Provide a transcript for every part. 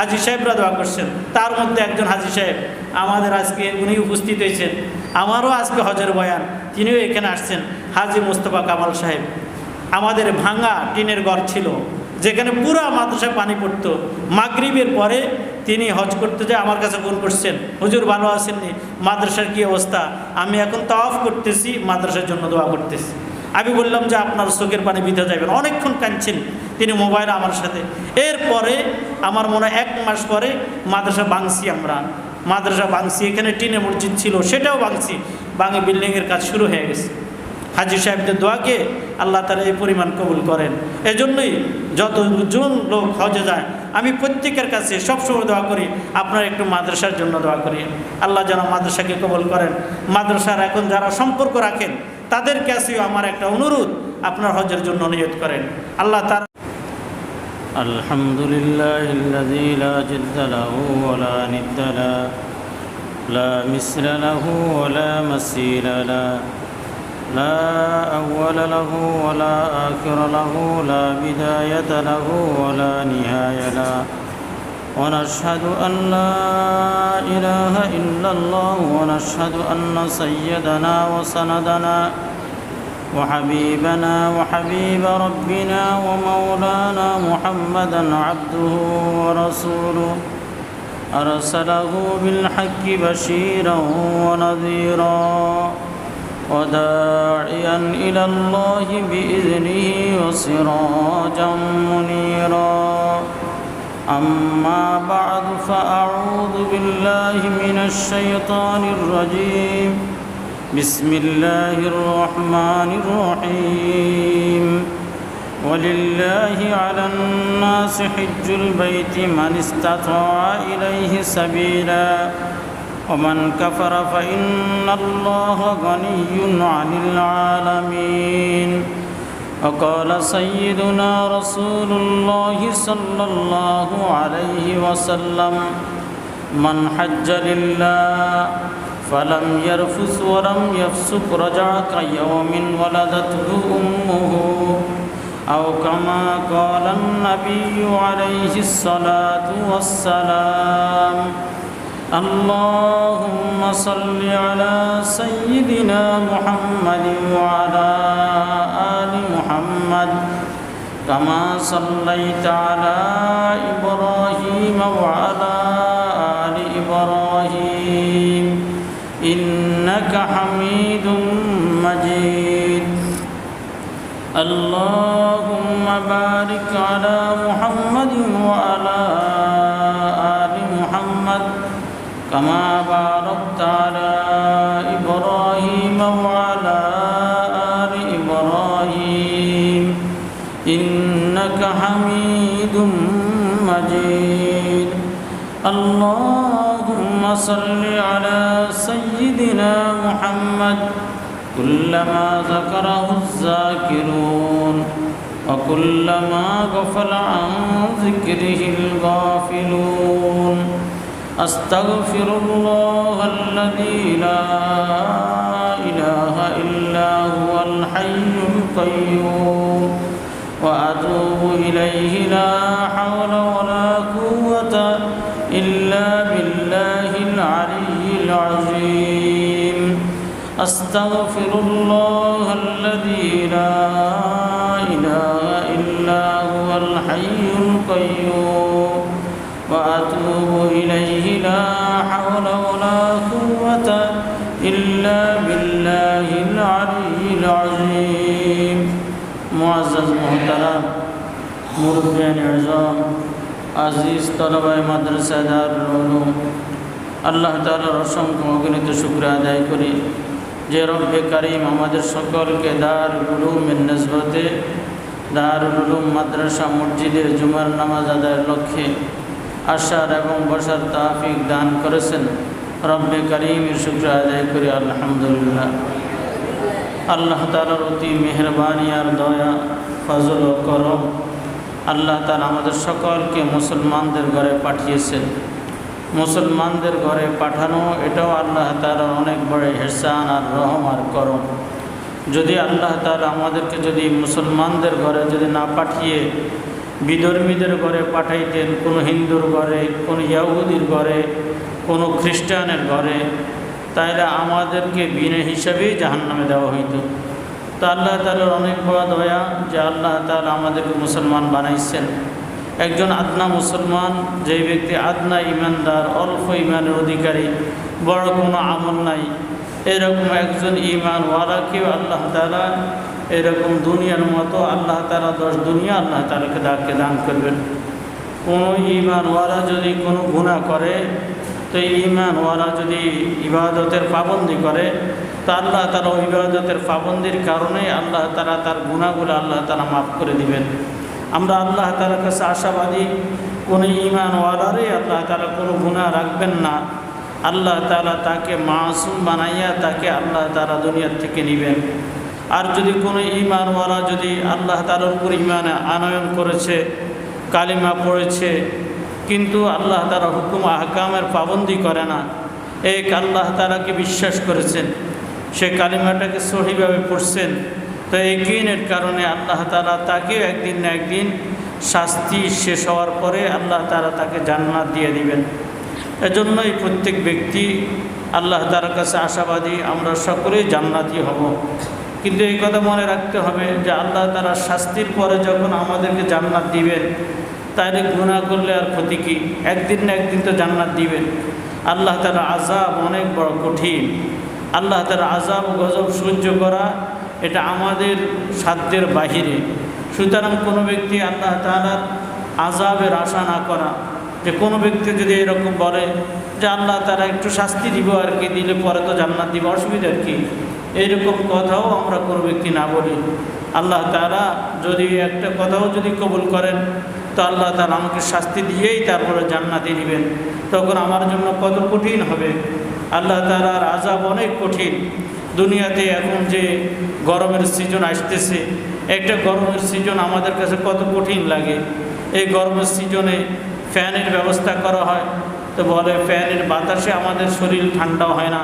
হাজী সাহেবরা দোয়া করছেন। তার মধ্যে একজন হাজী সাহেব আমাদের আজকে উনি উপস্থিত হয়েছেন, আমারও আজকে হজের বয়ান, তিনিও এখানে আসছেন। হাজী মোস্তফা কামাল সাহেব, আমাদের ভাঙা টিনের ঘর ছিল যেখানে পুরা মাদ্রাসায় পানি পড়তো। মাগরিবের পরে তিনি হজ করতে যায় আমার কাছে ফোন করছেন, হুজুর ভালো আছেননি, মাদ্রাসার কী অবস্থা, আমি এখন তাওয়াফ করতেছি, মাদ্রাসার জন্য দোয়া করতেছি। আমি বললাম যে আপনার চোখের পানি বিধে যাবেন। অনেকক্ষণ কাঁদছেন তিনি মোবাইলে আমার সাথে। এরপরে আমার মনে হয় 1 মাস পরে মাদ্রাসা ভাঙছি, আমরা মাদ্রাসা ভাঙছি, এখানে টিনে মসজিদ ছিল সেটাও ভাঙছি, ভাঙে বিল্ডিংয়ের কাজ শুরু হয়ে গেছে। হাজী সাহেবদের দোয়াকে আল্লাহ তাআলা এই পরিমাণ কবুল করেন। এজন্যই যতজন লোক হজে যায় আমি প্রত্যেকের কাছে সবসময় দোয়া করি, আপনারা একটু মাদ্রাসার জন্য দোয়া করি, আল্লাহ যেন মাদ্রাসাকে কবুল করেন। মাদ্রাসার এখন যারা সম্পর্ক রাখেন তাদের কাছেও আমার একটা অনুরোধ, আপনার হজের জন্য নিয়ত করেন। আল্লাহ তাআলা আলহামদুলিল্লাহিল্লাযী লা জিদ্দা লাহু ওয়া লা নিদ্দা লাহু লা মিসলা লাহু ওয়া লা মাসীলা লাহু লা আউওয়ালা লাহু ওয়া লা আখিরা লাহু লা বিদায়াতা লাহু ওয়া লা নিহায়া লাহু ওয়া নাশহাদু আন লা ইলাহা ইল্লাল্লাহু ওয়া নাশহাদু আন্না সাইয়্যিদানা ওয়া সানাদানা وحبيبنا وحبيب ربنا ومولانا محمدا عبده ورسوله أرسله بالحق بشيرا ونذيرا وداعيا إلى الله بإذنه وسراجا منيرا أما بعد فأعوذ بالله من الشيطان الرجيم بسم الله الرحمن الرحيم ولله على الناس حج البيت من استطاع إليه سبيلا ومن كفر فإن الله غني عن العالمين وقال سيدنا رسول الله صلى الله عليه وسلم من حج لله فلم يرفث ولم يفسق رجع كيوم ولدته أمه أو كما قال النبي عليه الصلاة والسلام اللهم صل على سيدنا محمد وعلى آل محمد كما صليت على إبراهيم وعلى آل إبراهيم إنك حميد مجيد اللهم بارك على محمد وعلى آل محمد كما باركت على إبراهيم وعلى آل إبراهيم إنك حميد مجيد اللهم صل على سيدنا محمد كلما ذكره الذاكرون وكلما غفل عن ذكره الغافلون أستغفر الله الذي لا إله إلا هو الحي القيوم وأتوب إليه لا حول ولا قوة إلا بالله العلي العظيم أستغفر الله الذي لا إله إلا هو الحي القيوم وأتوب إليه لا حول ولا قوة إلا بالله العلي العظيم معزز محترم মুরব্বিয়ান আযম আজিজ তলবায়ে মাদ্রাসা দারুল উলুম আল্লাহ তাআলার অসংখ্য অগণিত শুকর আদায় করি যে রব্বে কারীম আমাদের সকলকে দারুল উলুমের নিসবতে দারুল উলুম মাদ্রাসা মসজিদে জুমার নামাজ আদায়ের লক্ষ্যে আসার এবং বসার তৌফিক দান করেছেন। রব্বে কারীমের শুকর আদায় করি আলহামদুলিল্লাহ। আল্লাহ তাআলার অতি মেহেরবানি আর দয়া ফজল ও করম আল্লাহ তাআলা আমাদের সকলকে মুসলমানদের ঘরে পাঠিয়েছেন। মুসলমানদের ঘরে পাঠানো এটাও আল্লাহ তাআলার অনেক বড় ইহসান আর রহম আর করম। যদি আল্লাহ তাআলা আমাদেরকে যদি মুসলমানদের ঘরে যদি না পাঠিয়ে বিধর্মীদের ঘরে পাঠাইতেন, কোনো হিন্দুর ঘরে, কোনো ইয়াহুদির ঘরে, কোনো খ্রিস্টানের ঘরে, তাইলে আমাদেরকে বিনা হিসাবেই জাহান্নামে দেওয়া হইত। তো আল্লাহ তাআলার অনেক বড় দয়া যে আল্লাহ তাআলা আমাদেরকে মুসলমান বানাইছেন। একজন আদনা মুসলমান, যে ব্যক্তি আদনা ইমানদার, অল্প ইমানের অধিকারী, বড় কোনো আমল নাই, এরকম একজন ইমানওয়ালাকেও আল্লাহ তাআলা এরকম দুনিয়ার মতো আল্লাহ তাআলা 10 দুনিয়া আল্লাহ তাআলাকে দান করবেন। কোনো ইমানওয়ালা যদি কোনো গুনাহ করে, তো ইমানওয়ালা যদি ইবাদতের পাবন্দি করে, তো আল্লাহ তাআলা ওই ইবাদতের পাবন্দির কারণে আল্লাহ তাআলা তার গুনাহগুলো আল্লাহ তাআলা মাফ করে দিবেন। আমরা আল্লাহ তাআলার কাছে আশাবাদী, কোনো ইমানওয়ালারে আল্লাহ তাআলা কোনো গুনাহ রাখবেন না। আল্লাহ তাআলা তাকে মাসুম বানাইয়া তাকে আল্লাহ তাআলা দুনিয়ার থেকে নেবেন। আর যদি কোনো ইমানওয়ালা যদি আল্লাহ তাআলার উপর ইমান আনয়ন করেছে, কালিমা পড়েছে, কিন্তু আল্লাহ তাআলা হুকুম আহকামের পাবন্দি করে না, এক আল্লাহ তাআলাকে বিশ্বাস করেছেন, সে কালিমাটাকে সহিভাবে পড়ছেন, তো একদিনের কারণে আল্লাহ তাআলা তাকেও একদিন না একদিন শাস্তি শেষ হওয়ার পরে আল্লাহ তাআলা তাকে জান্নাত দিয়ে দিবেন। এজন্যই প্রত্যেক ব্যক্তি আল্লাহ তাআলার কাছে আশাবাদী, আমরা সকলেই জান্নাতি হব। কিন্তু এই কথা মনে রাখতে হবে যে আল্লাহ তাআলা শাস্তির পরে যখন আমাদেরকে জান্নাত দিবেন, তাহলে গুনাহ করলে আর ক্ষতি কী? একদিন না একদিন তো জান্নাত দিবেন। আল্লাহ তাআলার আযাব অনেক বড় কঠিন। আল্লাহ তাআলার আযাব ও গজব সহ্য করা এটা আমাদের সাধ্যের বাহিরে। সুতরাং কোনো ব্যক্তি আল্লাহ তাআলার আযাবের আশা না করা, যে কোনো ব্যক্তি যদি এরকম বলে যে আল্লাহ তাআলা একটু শাস্তি দিব আর কি, দিলে পরে তো জান্নাত দিব, অসুবিধার কি? এইরকম কথাও আমরা কোনো ব্যক্তি না বলি। আল্লাহ তাআলা যদি একটা কথাও যদি কবুল করেন, তো আল্লাহ তাআলা আমাকে শাস্তি দিয়েই তারপরে জান্নাতে দিবেন, তখন আমার জন্য কত কঠিন হবে। আল্লাহ তাআলার আযাব অনেক কঠিন। দুনিয়াতে এখন যে গরমের সিজন আসতেছে, একটা গরমের সিজন আমাদের কাছে কত কঠিন লাগে। এই গরমের সিজনে ফ্যানের ব্যবস্থা করা হয়, তো বলে ফ্যানের বাতাসে আমাদের শরীর ঠান্ডা হয় না।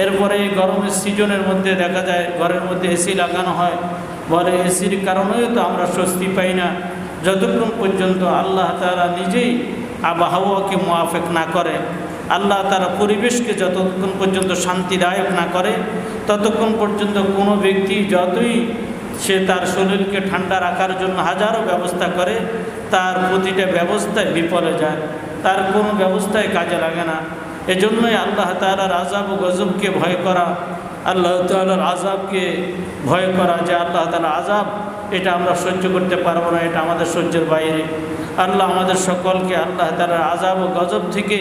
এরপরে এই গরমের সিজনের মধ্যে দেখা যায় ঘরের মধ্যে এসি লাগানো হয়, বলে এসির কারণেও তো আমরা স্বস্তি পাই না। যতক্ষণ পর্যন্ত আল্লাহ তাআলা নিজেই আবহাওয়াকে মুআফিক না করে, আল্লাহ তাআলা পরিবেশকে যতক্ষণ পর্যন্ত শান্তিদায়ক না করে, ততক্ষণ পর্যন্ত কোনো ব্যক্তি যতই সে তার শরীরকে ঠান্ডা রাখার জন্য হাজারো ব্যবস্থা করে, তার প্রতিটা ব্যবস্থায় বিফলে যায়, তার কোনো ব্যবস্থায় কাজে লাগে না। এজন্যই আল্লাহ তাআলার আযাব ও গজবকে ভয় করা, আল্লাহ তাআলার আযাবকে ভয় করা, যে আল্লাহ তাআলার আযাব এটা আমরা সহ্য করতে পারবো না, এটা আমাদের সহ্যের বাইরে। আল্লাহ আমাদের সকলকে আল্লাহ তাআলার আযাব ও গজব থেকে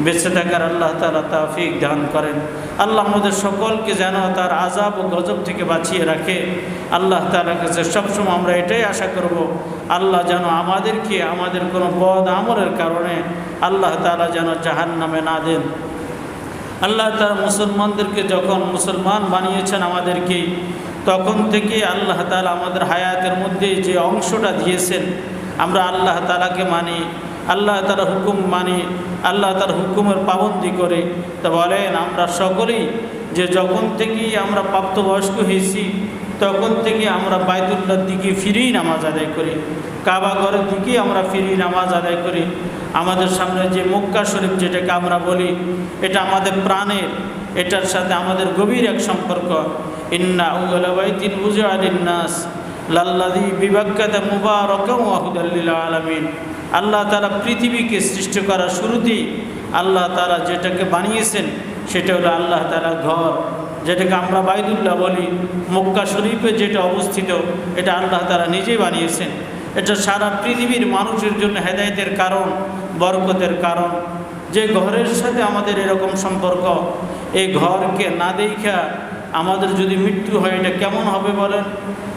বেঁচে থাকার আল্লাহ তাআলা তৌফিক দান করেন। আল্লাহ আমাদের সকলকে যেন তার আযাব ও গজব থেকে বাঁচিয়ে রাখে। আল্লাহ তাআলার কাছে সবসময় আমরা এটাই আশা করব, আল্লাহ যেন আমাদেরকে আমাদের কোনো বদ আমলের কারণে আল্লাহ তাআলা যেন জাহান্নামে না দেন। আল্লাহ তাআলা মুসলমানদেরকে যখন মুসলমান বানিয়েছেন আমাদেরকে, তখন থেকে আল্লাহ তাআলা আমাদের হায়াতের মধ্যে যে অংশটা দিয়েছেন, আমরা আল্লাহ তাআলাকে মানি, আল্লাহ তাআলার হুকুম মানি, আল্লাহ তাআলার হুকুমের পাবন্দি করে। তা বলেন আমরা সকলেই যে যখন থেকেই আমরা প্রাপ্তবয়স্ক হয়েছি, তখন থেকে আমরা বাইতুল্লাহর দিকে ফিরেই নামাজ আদায় করি, কাবা ঘরের দিকে আমরা ফিরেই নামাজ আদায় করি। আমাদের সামনে যে মক্কা শরীফ যেটাকে আমরা বলি, এটা আমাদের প্রাণের, এটার সাথে আমাদের গভীর এক সম্পর্ক। ইন্না আউয়ালা বাইতিন উযিআ লিন-নাস লাল্লাযী বিবাক্কাতা মুবারাকান ওয়া হুদাল লিল আলামিন। আল্লাহ তাআলা পৃথিবীকে সৃষ্টি করার শুরুতেই আল্লাহ তাআলা যেটাকে বানিয়েছেন, সেটা হলো আল্লাহ তাআলার ঘর, যেটাকে আমরা বাইতুল্লাহ বলি। মক্কা শরীফে যেটা অবস্থিত, এটা আল্লাহ তাআলা নিজেই বানিয়েছেন। এটা সারা পৃথিবীর মানুষের জন্য হেদায়েতের কারণ, বরকতের কারণ। যে ঘরের সাথে আমাদের এরকম সম্পর্ক, এই ঘরকে না দেখা আমাদের যদি মৃত্যু হয়, এটা কেমন হবে বলেন?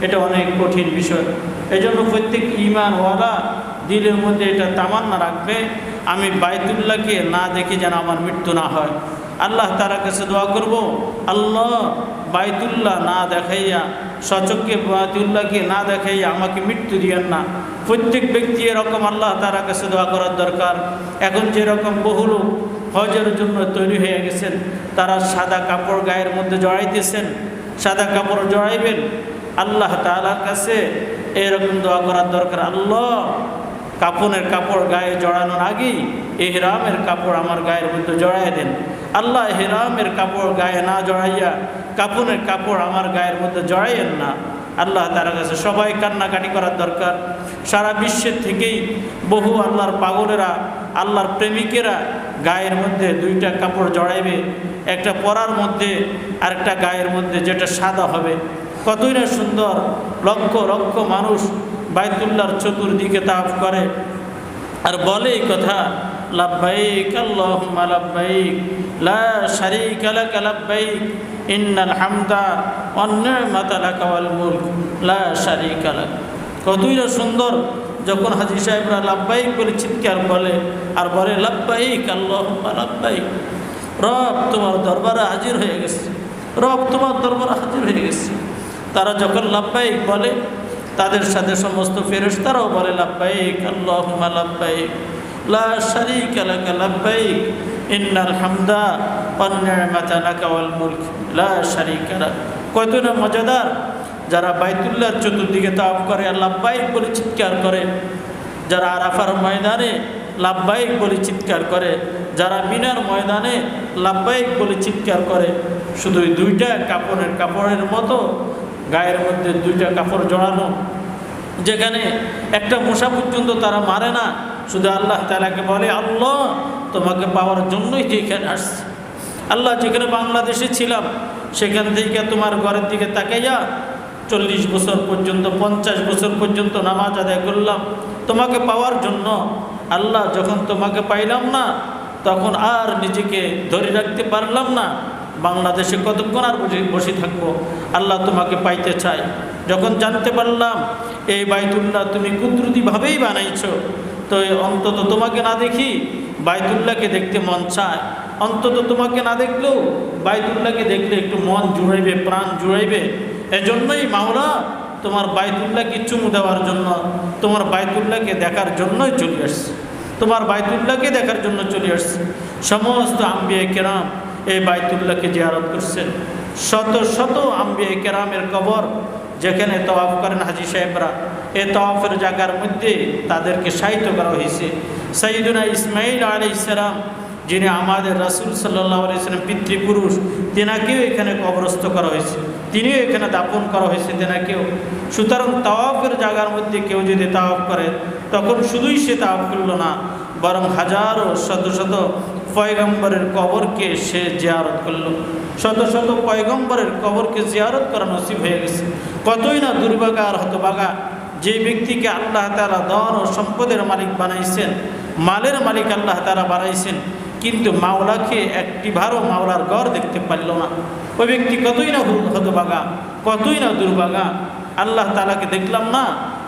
এটা অনেক কঠিন বিষয়। এই জন্য প্রত্যেক ঈমানওয়ালা দিলের মধ্যে এটা তামান্না রাখবে, আমি বাইতুল্লাহকে না দেখে যেন আমার মৃত্যু না হয়। আল্লাহ তাআলার কাছে দোয়া করব, আল্লাহ বাইতুল্লাহ না দেখাইয়া, সচক্ষে বাইতুল্লাহকে না দেখাইয়া আমাকে মৃত্যু দিয়েন না। প্রত্যেক ব্যক্তি এরকম আল্লাহ তাআলার কাছে দোয়া করার দরকার। এখন যেরকম বহু লোক হজের জন্য তৈরি হয়ে গেছেন, তারা সাদা কাপড় গায়ের মধ্যে জড়াইতেছেন, সাদা কাপড় জড়াইবেন। আল্লাহ তাআলার কাছে এরকম দোয়া করার দরকার, আল্লাহ কাফনের কাপড় গায়ে জড়ানোর আগেই ইহরামের কাপড় আমার গায়ের মধ্যে জড়াই দেন। আল্লাহ ইহরামের কাপড় গায়ে না জড়াইয়া কাফনের কাপড় আমার গায়ের মধ্যে জড়াইয়েন না। আল্লাহ তার কাছে সবাই কান্নাকাটি করার দরকার। সারা বিশ্বের থেকেই বহু আল্লাহর পাগলেরা, আল্লাহর প্রেমিকেরা গায়ের মধ্যে দুইটা কাপড় জড়াইবে, একটা পরার মধ্যে আরেকটা গায়ের মধ্যে, যেটা সাদা হবে। কতই না সুন্দর। লক্ষ লক্ষ মানুষ বাইতুল্লাহর চতুর্দিকে তাওয়াফ করে আর বলে এই কথা, লাব্বাইক আল্লাহুম্মা লাব্বাইক লা শারীকা লাক লাব্বাইক ইন্নাল হামদা ওয়ান নি'মাতা লাকা ওয়াল মুলক লা শারীকা লাক। কতই না সুন্দর যখন হাজী সাহেবরা লাব্বাইক বলে চিৎকার বলে আর বলে লাব্বাইক আল্লাহুম্মা লাব্বাইক, রব তোমার দরবারে হাজির হয়ে গেছে, রব তোমার দরবারে হাজির হয়ে গেছে। তারা যখন লাব্বাইক বলে তাদের সাথে সমস্ত ফেরেশতারাও বলে লাব্বাইক আল্লাহুম্মা লাব্বাইক লা শারীকা লাকা লাব্বাইক ইন্নাল হামদা ওয়ান নি'মাতা লাকা ওয়াল মুলক লা শারীকা লাক। কত না মজাদার। যারা বাইতুল্লাহর চতুর্দিকে তাওয়াফ করে আর লাব্বাইক বলে চিৎকার করে, যারা আরাফার ময়দানে লাব্বাইক বলে চিৎকার করে, যারা মিনার ময়দানে লাব্বাইক বলে চিৎকার করে, শুধু দুইটা কাপড়ের মতো গায়ের মধ্যে দুইটা কাপড় জড়ানো, যেখানে একটা মশা পর্যন্ত তারা মারে না। শুধু আল্লাহ তাআলাকে বলে, আল্লাহ তোমাকে পাওয়ার জন্যই যেখানে আসছে। আল্লাহ, যেখানে বাংলাদেশে ছিলাম সেখান থেকে তোমার ঘরের দিকে তাকাইয়া 40 বছর পর্যন্ত 50 বছর পর্যন্ত নামাজ আদায় করলাম তোমাকে পাওয়ার জন্য। আল্লাহ, যখন তোমাকে পাইলাম না তখন আর নিজেকে ধরে রাখতে পারলাম না, বাংলাদেশে কতক্ষণ আর বসে থাকবো। আল্লাহ, তোমাকে পাইতে চাই। যখন জানতে পারলাম এই বাইতুল্লাহ তুমি কুদরতিভাবেই বানাইছো, তো অন্তত তোমাকে না দেখি বাইতুল্লাহকে দেখতে মন চায়। অন্তত তোমাকে না দেখলেও বাইতুল্লাহকে দেখলে একটু মন জুড়াইবে, প্রাণ জুড়াইবে। এজন্যই মাওলা তোমার বাইতুল্লাহকে চুমু দেওয়ার জন্য, তোমার বাইতুল্লাহকে দেখার জন্যই চলে আসছে, তোমার বাইতুল্লাহকে দেখার জন্য চলে আসছে। সমস্ত আম্বিয়া কেরাম এই বাইতুল্লাহকে জিয়ারত করছেন। শত শত আম্বিয়া কেরামের কবর যেখানে তওয়াফ করেন হাজী সাহেবরা, এই তওয়াফের জায়গার মধ্যে তাদেরকে শায়িত করা হয়েছে। সাইয়্যিদুনা ইসমাঈল আলাইহিস সালাম, যিনি আমাদের রাসূল সাল্লাল্লাহু আলাইহি সাল্লাম পিতৃপুরুষ, তেনাকেও এখানে কবরস্থ করা হয়েছে, তিনিও এখানে দাফন করা হয়েছে তেনাকেও। সুতরাং তাওয়াফের জায়গার মধ্যে কেউ যদি তাওয়াফ করে তখন শুধুই সে তাওয়াফ করল না, বরং হাজারো শত শত পয়গম্বরের কবরকে সে জিয়ারত করলো। শত শত পয়গম্বরের কবরকে জিয়ারত করা নসিব হয়ে গেছে। কতই না দুর্ভাগা আর হতভাগা যে ব্যক্তিকে আল্লাহ তাআলা ধন ও সম্পদের মালিক বানাইছেন, মালের মালিক আল্লাহ তাআলা বানাইছেন, কিন্তু মাওলাকে একটিবারও মাওলার ঘর দেখতে পারল না। ওই ব্যক্তি কতই না হতভাগা, কতই না দুর্ভাগা। আল্লাহ তাআলাকে দেখলাম না,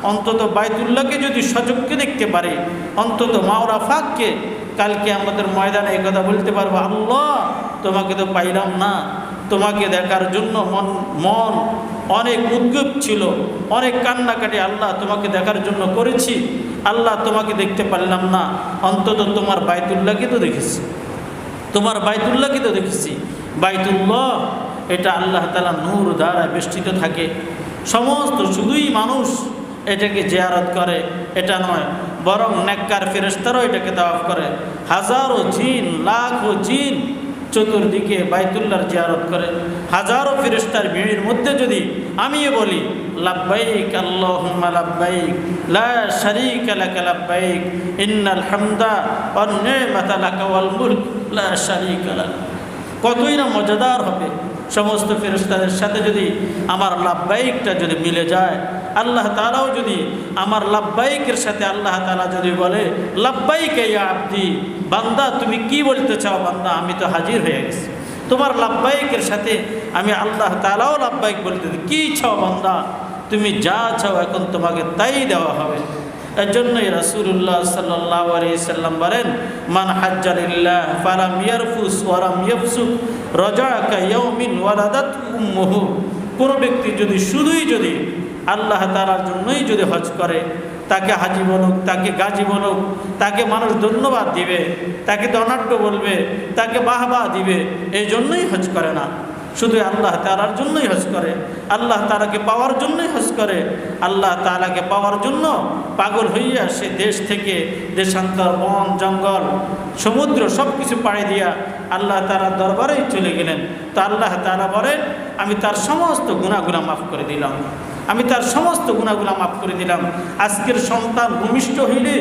অন্তত বাইতুল্লাহকে যদি সচক্ষে দেখতে পারে, অন্তত মাওলা ফাককে কালকে আমাদের ময়দানে এই কথা বলতে পারবো, আল্লাহ তোমাকে তো পাইলাম না, তোমাকে দেখার জন্য মন অনেক উদ্গ্রীব ছিল, অনেক কান্নাকাটি আল্লাহ তোমাকে দেখার জন্য করেছি, আল্লাহ তোমাকে দেখতে পারলাম না, অন্তত তোমার বাইতুল্লাহকে তো দেখেছি, তোমার বাইতুল্লাহকে তো দেখেছি। বাইতুল্লাহ এটা আল্লাহ তাআলা নূর দ্বারা বেষ্টিত থাকে। সমস্ত শুধুই মানুষ এটাকে জিয়ারত করে এটা নয়, বরং নেককার ফেরেশতারাও এটাকে তাওয়াফ করে। হাজারো জিন, লাখো জিন চতুর্দিকে বাইতুল্লাহর জিয়ারত করে। হাজারো ফেরেশতার ভিড়ের মধ্যে যদি আমিও বলি লাব্বাইক আল্লাহুম্মা লাব্বাইক লা শারীকা লাকা লাব্বাইক ইন্নাল হামদা ওয়ান নি'মাতা লাকা ওয়াল মুলক লা শারীকা লাক, কতই না মজাদার হবে। সমস্ত ফেরেশতাদের সাথে যদি আমার লাব্বাইকটা যদি মিলে যায়, আল্লাহ তাআলাও যদি আমার লাব্বাইকের সাথে আল্লাহ তাআলা যদি বলে লাব্বাইক ইয়া আবদি, বান্দা তুমি কি বলতে চাও, বান্দা আমি তো হাজির হয়ে গেছি। তোমার লাব্বাইকের সাথে আমি আল্লাহ তাআলাও লাব্বাইক বলতে, কি চাও বান্দা, তুমি যা চাও এখন তোমাকে তাই দেওয়া হবে। এর জন্যই রাসূলুল্লাহ সাল্লাল্লাহু আলাইহি সাল্লাম বলেন, মান হাজ্জা লিল্লাহ ফালাম ইয়ারফুস ওয়ালাম ইয়াফসুক রাজা কায়াউমিন ওয়ালাদাত উম্মুহু। কোনো ব্যক্তি যদি আল্লাহ তাআলার জন্যই যদি হজ করে, তাকে হাজি বলুক, তাকে গাজী বলুক, তাকে মানুষ ধন্যবাদ দিবে, তাকে ধনাঢ্য বলবে, তাকে বাহবা দিবে, এই জন্যই হজ করে না। শুধু আল্লাহ তাআলার জন্যই হজ করে, আল্লাহ তাআলাকে পাওয়ার জন্যই হজ করে, আল্লাহ তাআলাকে পাওয়ার জন্য পাগল হইয়া সে দেশ থেকে দেশান্তর, বন জঙ্গল, সমুদ্র সব কিছু পাড়ি দিয়া আল্লাহ তাআলার দরবারেই চলে গেলেন। তো আল্লাহ তাআলা বলেন, আমি তার সমস্ত গুনাহগুলো মাফ করে দিলাম, আমি তার সমস্ত গুনাহগুলো মাফ করে দিলাম। আজকের সন্তান ভূমিষ্ঠ হইলে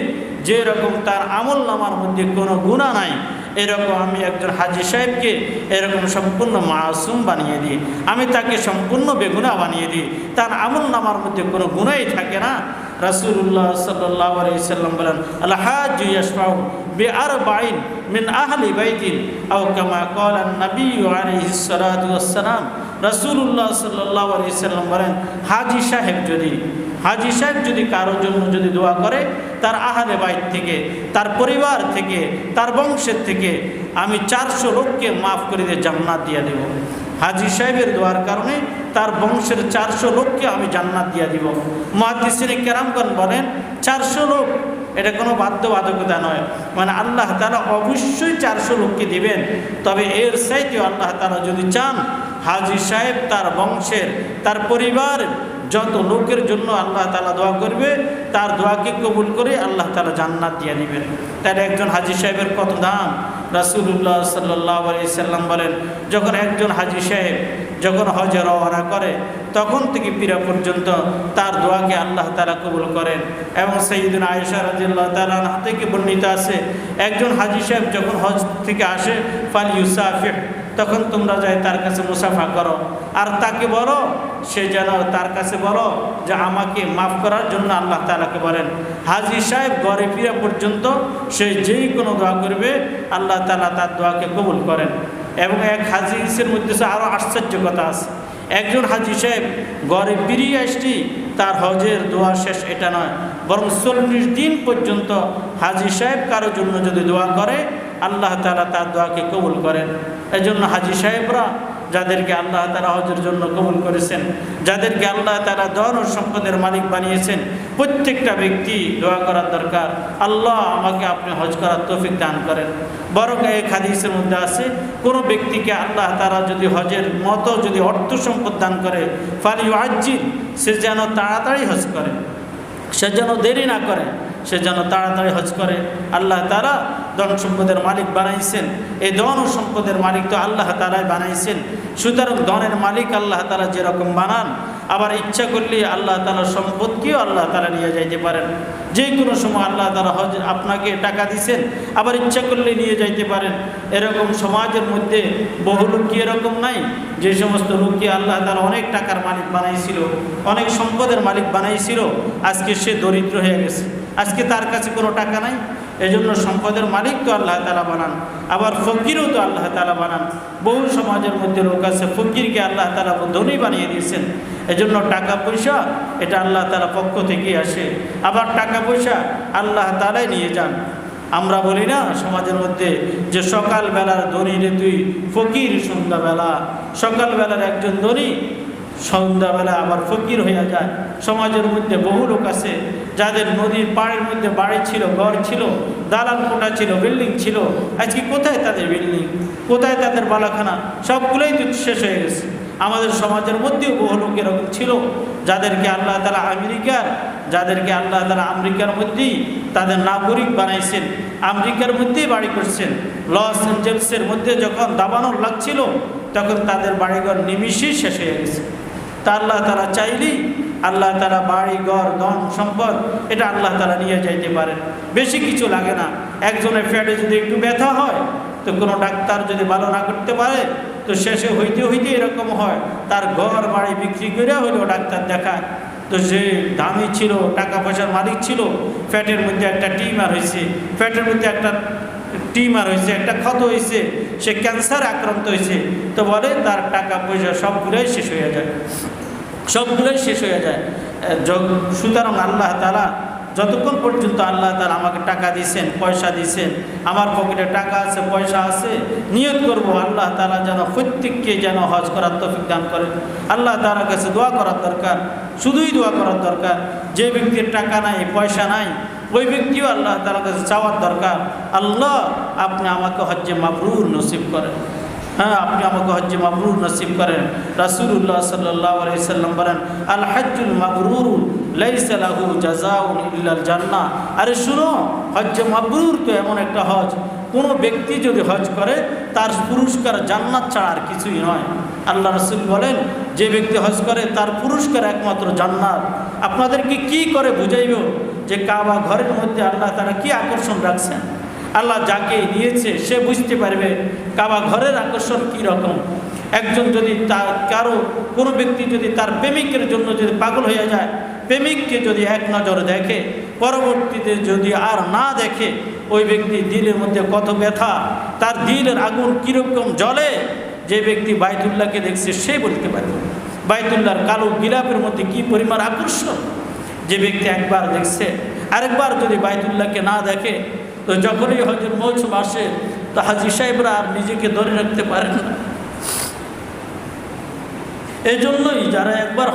যেরকম তার আমল নামার মধ্যে কোনো গুনাহ নাই, এরকম আমি একজন হাজী সাহেবকে এরকম সম্পূর্ণ মাসুম বানিয়ে দিই, আমি তাকে সম্পূর্ণ বেগুনাহ বানিয়ে দিই, তার আমল নামার মধ্যে কোনো গুনাহই থাকে না। রাসূলুল্লাহ সাল্লাল্লাহু আলাইহি সাল্লাম বলেন, আল হাজ্জু ইয়াশফাউ বিআরবাইন মিন আহলি বাইতিন আও কামা ক্বালা নবী আলাইহিস সালাতু ওয়াস সালাম। রাসূলুল্লাহ সাল্লাল্লাহু আলাইহি সাল্লাম বলেন, হাজী সাহেব যদি কারোর জন্য যদি দোয়া করে, তার আহলে বাইত থেকে, তার পরিবার থেকে, তার বংশের থেকে আমি 400 লোককে মাফ করে দিয়ে জান্নাত দিয়ে দেব। হাজী সাহেবের দোয়ার কারণে তার বংশের 400 লোককে আমি জান্নাত দিয়ে দিব। মুহাদ্দিসিনে কেরামগণ বলেন 400 লোক, এটা কোনো বাধ্যবাধকতা নয়, মানে আল্লাহ তাআলা অবশ্যই 400 লোককে দিবেন। তবে এর চাইতেও আল্লাহ তাআলা যদি চান, হাজী সাহেব তার বংশের, তার পরিবার যত লোকের জন্য আল্লাহ তাআলা দোয়া করবে, তার দোয়াকে কবুল করে আল্লাহ তাআলা জান্নাত দিয়ে দিবেন। তাহলে একজন হাজী সাহেবের কত দাম। রাসূলুল্লাহ সাল্লাল্লাহু আলাইহি সাল্লাম বলেন, যখন একজন হাজী সাহেব যখন হজে রওনা করে, তখন থেকে ফিরা পর্যন্ত তার দোয়াকে আল্লাহ তাআলা কবুল করেন। এবং সাইয়্যিদুনা আয়েশা রাদিয়াল্লাহু তাআলা আনহা থেকে বর্ণিত আছে, একজন হাজী সাহেব যখন হজ থেকে আসে, ফাল ইউসাফিহ, তখন তোমরা যাই তার কাছে মুসাফা করো, আর তাকে বলো, সে যেন তার কাছে বলো যে আমাকে মাফ করার জন্য আল্লাহ তাআলাকে বলেন। হাজী সাহেব ঘরে ফিরা পর্যন্ত সে যেই কোনো দোয়া করবে, আল্লাহ তাআলা তার দোয়াকে কবুল করেন। এবং এক হাদিসের মধ্যে আরও আশ্চর্য কথা আছে, একজন হাজী সাহেব ঘরে ফিরিয়ে আসছি, তার হজের দোয়া শেষ এটা নয়, বরং 40 দিন পর্যন্ত হাজী সাহেব কারোর জন্য যদি দোয়া করে, আল্লাহ তাআলা তার দোয়াকে কবুল করেন। এই জন্য হাজী সাহেবরা যাদেরকে আল্লাহ তাআলা হজের জন্য কবুল করেছেন, যাদেরকে আল্লাহ তাআলা ধন ও সম্পদের মালিক বানিয়েছেন, প্রত্যেকটা ব্যক্তি দোয়া করার দরকার, আল্লাহ আমাকে আপনি হজ করার তৌফিক দান করেন। বরং এক হাদিসের মধ্যে আছে, কোনো ব্যক্তিকে আল্লাহ তাআলা যদি হজের মতো যদি অর্থ সম্পদ দান করে, ফালিউআজ্জিল, সে যেন তাড়াতাড়ি হজ করে, সে যেন দেরি না করে, সে যেন তাড়াতাড়ি হজ করে। আল্লাহ তাআলা ধন সম্পদের মালিক বানাইছেন, এই ধন ও সম্পদের মালিক তো আল্লাহ তাআলাই বানাইছেন। সুতরাং ধনের মালিক আল্লাহ তাআলা যেরকম বানান, আবার ইচ্ছা করলে আল্লাহ তাআলার সম্পদকেও আল্লাহ তাআলা নিয়ে যাইতে পারেন। যে কোনো সময় আল্লাহ তাআলা হজ আপনাকে টাকা দিয়েছেন, আবার ইচ্ছা করলে নিয়ে যাইতে পারেন। এরকম সমাজের মধ্যে বহু লোক কি এরকম নাই, যে সমস্ত লোককে আল্লাহ তাআলা অনেক টাকার মালিক বানাইছিল, অনেক সম্পদের মালিক বানাইছিল, আজকে সে দরিদ্র হয়ে গেছে, আজকে তার কাছে কোনো টাকা নাই। এজন্য সম্পদের মালিক তো আল্লাহ তাআলা বানান, আবার ফকিরও তো আল্লাহ তাআলা বানান। বহু সমাজের মধ্যে লোক আছে ফকিরকে আল্লাহ তাআলা ধনী বানিয়ে দিয়েছেন। এজন্য টাকা পয়সা এটা আল্লাহ তাআলা পক্ষ থেকেই আসে, আবার টাকা পয়সা আল্লাহ তাআলাই নিয়ে যান। আমরা বলি না সমাজের মধ্যে যে সকালবেলার ধনী রে তুই ফকির সন্ধ্যাবেলা, সকালবেলার একজন ধনী সন্ধ্যাবেলা আবার ফকির হইয়া যায়। সমাজের মধ্যে বহু লোক আছে যাদের নদীর পাড়ের মধ্যে বাড়ি ছিল, ঘর ছিল, দালান কোঠা ছিল, বিল্ডিং ছিল, আজকে কোথায় তাদের বিল্ডিং, কোথায় তাদের বালাখানা, সবগুলোই তো শেষ হয়ে গেছে। আমাদের সমাজের মধ্যেও বহু লোক এরকম ছিল যাদেরকে আল্লাহ তাআলা আমেরিকার মধ্যেই তাদের নাগরিক বানাইছেন, আমেরিকার মধ্যেই বাড়ি করছেন। লস অ্যাঞ্জেলসের মধ্যে যখন দাবানল লাগছিল, তখন তাদের বাড়িঘর নিমিষেই শেষ হয়ে গেছে। তা আল্লাহ তাআলা চাইলেই আল্লাহ তাআলা বাড়ি ঘর ধন সম্পদ এটা আল্লাহ তাআলা নিয়ে যাইতে পারেন। বেশি কিছু লাগে না। একজনের পেটে যদি একটু ব্যথা হয়, তো কোনো ডাক্তার যদি ভালো না করতে পারে, তো শেষে হইতে হইতে এরকম হয় তার ঘর বাড়ি বিক্রি করে হইলেও ডাক্তার দেখায়। তো যে দামি ছিল, টাকা পয়সার মালিক ছিল, পেটের মধ্যে একটা টিউমার হয়েছে, পেটের মধ্যে একটা একটা ক্ষত হয়েছে, সে ক্যান্সার আক্রান্ত হয়েছে, তো বলে তার টাকা পয়সা সবগুলোই শেষ হয়ে যায়, সবগুলোই শেষ হয়ে যায়। সুতরাং আল্লাহ তাআলা যতক্ষণ পর্যন্ত আল্লাহ তাআলা আমাকে টাকা দিয়েছেন, পয়সা দিয়েছেন, আমার পকেটে টাকা আছে, পয়সা আছে, নিয়ত করব আল্লাহ তাআলা যেন প্রত্যেককে যেন হজ করার তৌফিক দান করেন। আল্লাহ তাআলার কাছে দোয়া করার দরকার, শুধুই দোয়া করার দরকার। যে ব্যক্তির টাকা নাই, পয়সা নাই, ওই ব্যক্তিও আল্লাহ তাআলার কাছে চাওয়ার দরকার, আল্লাহ আপনি আমাকে হজ্জে মাবরুর নসিব করেন। হ্যাঁ, আপনি আমাকে হজ্জে মাবরুর নসিব করেন। রাসূলুল্লাহ সাল্লাল্লাহু আলাইহি সাল্লাম বলেন, আল হজ্জুল মাবরুরু লাইসা লাহু জাযাউন ইল্লাল জান্নাহ। আরে শুনো, হজ্জে মাবরুর তো এমন একটা হজ, কোনো ব্যক্তি যদি হজ করে তার পুরস্কার জান্নাত ছাড়া আর কিছুই নয়। আল্লাহ রাসূল বলেন, যে ব্যক্তি হজ করে তার পুরস্কার একমাত্র জান্নাত। আপনাদেরকে কি করে বুঝাইব যে কাবা ঘরের মধ্যে আল্লাহ তাআলা কি আকর্ষণ রাখছেন? আল্লাহ যাকে দিয়েছে সে বুঝতে পারবে কাবা ঘরের আকর্ষণ কী রকম। একজন যদি তার কোনো ব্যক্তি যদি তার প্রেমিকের জন্য যদি পাগল হয়ে যায়, প্রেমিককে যদি এক নজর দেখে, পরবর্তীতে যদি আর না দেখে, ওই ব্যক্তি দিলের মধ্যে কত ব্যথা, তার দিলের আগুন কীরকম জ্বলে, যে ব্যক্তি বাইতুল্লাহকে দেখছে সে বলতে পারবে বাইতুল্লাহর কালো গিলাপের মধ্যে কী পরিমাণ আকর্ষণ। যে ব্যক্তি একবার দেখছে, আরেকবার যদি বাইতুল্লাহকে না দেখে, তো যখনই হজের মৌসুম আসে তো হাজী সাহেবরা আর নিজেকে ধরে রাখতে পারেন না। এই জন্যই যারা একবার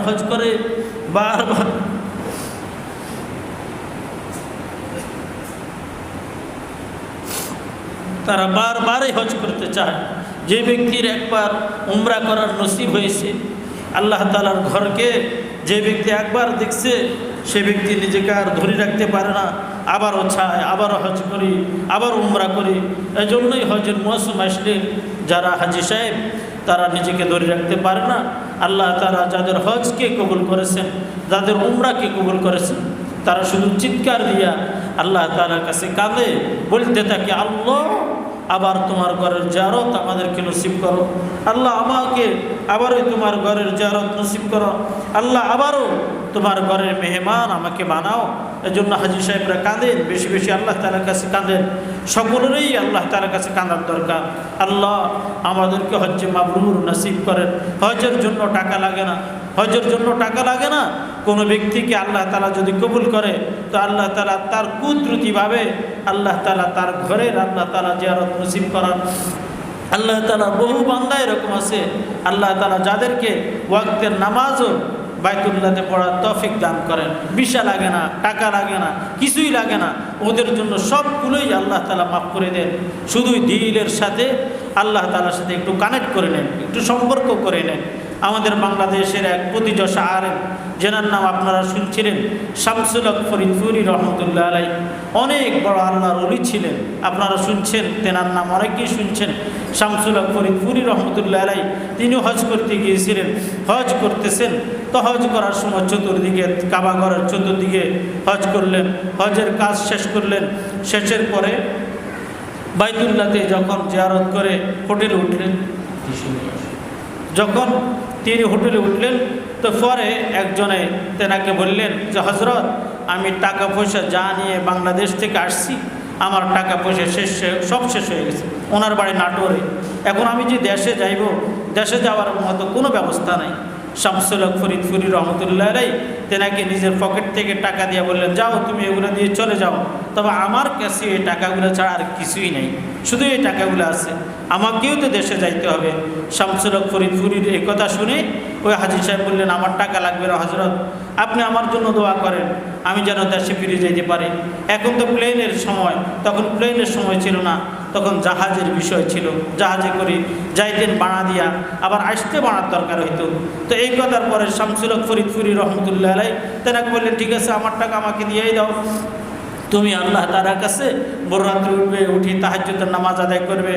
হজ করে বারবার তারা বারবারই হজ করতে চায়। যে ব্যক্তির একবার উমরা করার নসিব হয়েছে, আল্লাহ তাআলার ঘরকে যে ব্যক্তি একবার দেখছে, সে ব্যক্তি নিজেকে আর ধরে রাখতে পারে না, আবারও চায়, আবারও হজ করি, আবার উমরা করি। এজন্যই হজের মৌসুম আসলে যারা হাজী সাহেব তারা নিজেকে ধরে রাখতে পারে না। আল্লাহ তাআলা যাদের হজকে কবুল করেছেন, যাদের উমরাকে কবুল করেছেন, তারা শুধু চিৎকার দিয়া আল্লাহ তাআলার কাছে কাঁদে, বলতে থাকে, আল্লাহ আবার তোমার ঘরের জিয়ারত আমাদেরকে নসিব করো। আল্লাহ আমাকে আবারও তোমার ঘরের জিয়ারত নসিব করো। আল্লাহ আবারও তোমার ঘরের মেহমান আমাকে বানাও। এজন্য হাজী সাহেবরা কাঁদেন, বেশি বেশি আল্লাহ তাআলার কাছে কাঁদেন। সকলেরই আল্লাহ তাআলার কাছে কাঁদার দরকার। আল্লাহ আমাদেরকে হজ্জে মাবরুর নসিব করেন। হজের জন্য টাকা লাগে না। কোনো ব্যক্তিকে আল্লাহ তাআলা যদি কবুল করে, তো আল্লাহ তাআলা তার কুদরতিভাবে আল্লাহ তাআলা তার ঘরের আল্লাহ তাআলা জিয়ারত নসিব করান। আল্লাহ তাআলা বহু বান্দা এরকম আছে, আল্লাহ তাআলা যাদেরকে ওয়াক্তের নামাজও বাইতুল্লাহতে পড়ার তৌফিক দান করেন। ভিসা লাগে না, টাকা লাগে না, কিছুই লাগে না, ওদের জন্য সবগুলোই আল্লাহ তাআলা মাফ করে দেন। শুধু দিলের সাথে আল্লাহ তাআলার সাথে একটু কানেক্ট করে নেন, একটু সম্পর্ক করে নেন। আমাদের বাংলাদেশের এক প্রতিযশা আলেম, যেনার নাম আপনারা শুনছিলেন, শামসুল হক ফরিদপুরি রহমতুল্লাহ আলাই, অনেক বড় আল্লাহর ওলি ছিলেন। আপনারা শুনছেন, তেনার নাম অনেকেই শুনছেন, শামসুল হক ফরিদপুরি রহমতুল্লাহ আলাই। তিনি হজ করতে গিয়েছিলেন, হজ করতেছেন। তো হজ করার সময় চতুর্দিকে কাবা ঘরের চতুর্দিকে হজ করলেন, হজের কাজ শেষ করলেন। শেষের পরে বাইতুল্লাহতে যখন জিয়ারত করে হোটেলে উঠলেন, যখন তিনি হোটেলে উঠলেন, তো পরে একজনে তেনাকে বললেন যে, হজরত আমি টাকা পয়সা যা নিয়ে বাংলাদেশ থেকে আসছি, আমার টাকা পয়সা সব শেষ হয়ে গেছে। ওনার বাড়ি নাটোরে। এখন আমি যে দেশে যাওয়ার মতো কোনো ব্যবস্থা নাই। শামসুল হক ফরিদপুরি রহমতুল্লাহ আলাই তেনাকে নিজের পকেট থেকে টাকা দিয়ে বললেন, যাও তুমি এগুলো দিয়ে চলে যাও, তবে আমার কাছে এই টাকাগুলো ছাড়া আর কিছুই নেই, শুধু এই টাকাগুলো আছে, আমাকেও তো দেশে যাইতে হবে। শামসুল হক ফরিদপুরির এই কথা শুনে ওই হাজী সাহেব বললেন, আমার টাকা লাগবে না হজরত, আপনি আমার জন্য দোয়া করেন, আমি যেন দেশে ফিরে যেতে পারি। এখন তো প্লেনের সময়, তখন প্লেনের সময় ছিল না, তখন জাহাজের বিষয় ছিল, জাহাজে করে যাইতেন ভাড়া দিয়া, আবার আসতে ভাড়ার দরকার হইতো। তো এই কথার পরে শামসুল হক ফরিদপুরি রহমতুল্লাহ আলাই তেনাকে বললেন, ঠিক আছে আমার টাকা আমাকে দিয়েই দাও, তুমি আল্লাহ তাআলার কাছে ভোর রাত্রে উঠবে, উঠি তাহাজ্জুদের নামাজ আদায় করবে,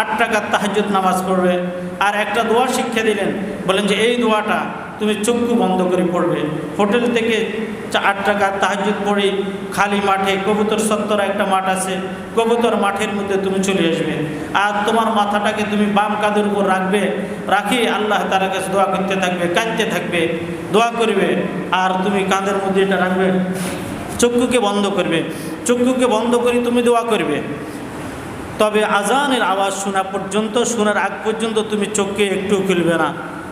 8 টাকার তাহাজ্জুদ নামাজ পড়বে। আর একটা দোয়া শিক্ষা দিলেন, বলেন যে এই দোয়াটা তুমি চক্ষু বন্ধ করে পড়বে। হোটেল থেকে 8 টাকার তাহাজ্জুদ পড়ি খালি মাঠে, কবুতর সত্তর একটা মাঠ আছে, কবুতর মাঠের মধ্যে তুমি চলে আসবে, আর তোমার মাথাটাকে তুমি বাম কাঁধের উপর রাখি আল্লাহ তাআলার কাছে দোয়া করতে থাকবে, কাঁদতে থাকবে, দোয়া করবে, আর তুমি কাঁধের মধ্যে এটা রাখবে, চক্ষুকে বন্ধ করবে, চক্ষুকে বন্ধ করে তুমি দোয়া করবে। তবে আজানের আওয়াজ শোনার আগ পর্যন্ত তুমি চোখকে একটু খুলবে না।